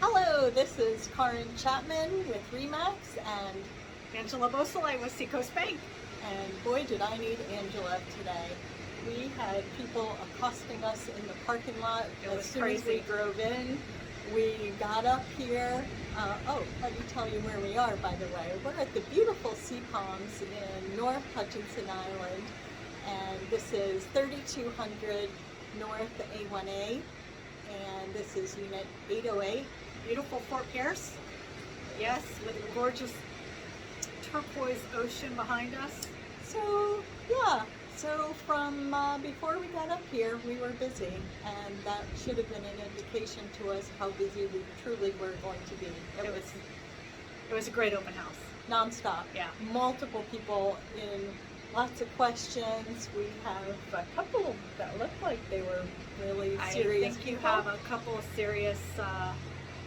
Hello, this is Karin Chapman with Remax, and Angela Beausoleil with Seacoast Bank. boy did I need Angela today. We had people accosting us in the parking lot as soon as we drove in. We got up here. Let me tell you where we are, by the way. We're at the beautiful Sea Palms in North Hutchinson Island, and this is 3200 North A1A, and this is Unit 808. Beautiful Fort Pierce. Yes, with a gorgeous turquoise ocean behind us. So from before we got up here, we were busy, and that should have been an indication to us how busy we truly were going to be. It was a great open house. Nonstop. Yeah. Multiple people in, lots of questions. We have a couple that looked like they were really serious I think you people. have a couple of serious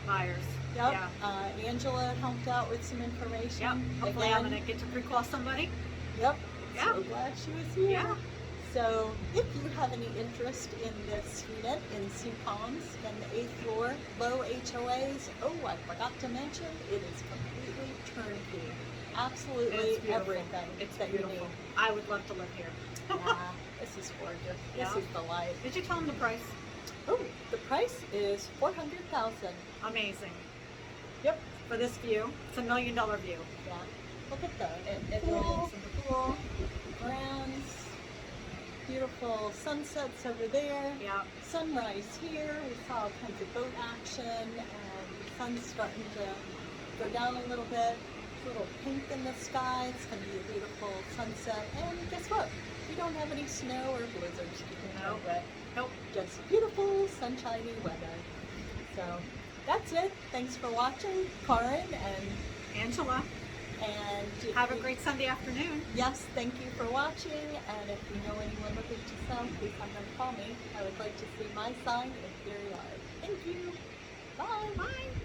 buyers. Yep. Yeah. Angela helped out with some information. Yep. Hopefully Again, I'm going to get to pre-call somebody. Yep. Yeah. So glad she was here. Yeah. So if you have any interest in this unit in Sea Palms and the 8th floor, low HOAs, I forgot to mention, it is completely turnkey. Absolutely everything It's that beautiful. you need. I would love to live here. Yeah, this is gorgeous. Yeah. This is the life. Did you tell them the price? Oh, the price is $400,000. Amazing. Yep. For this view. It's $1 million view. Yeah. Look at the It pool, really is. the pool, grounds, beautiful sunsets over there. Yeah. Sunrise here. We saw all kinds of boat action, and the sun's starting to go down a little bit. It's a little pink in the sky. It's going to be a beautiful sunset. And guess what? We don't have any snow or blizzards keeping Nope. it wet. Nope. Just beautiful, sunshiny weather. So that's it. Thanks for watching, Karin and Angela. if Have a you- great Sunday afternoon. Yes, thank you for watching, and if you know anyone looking to sell, please have them call me. I would like to see my sign in their yard. Thank you. Bye. Bye.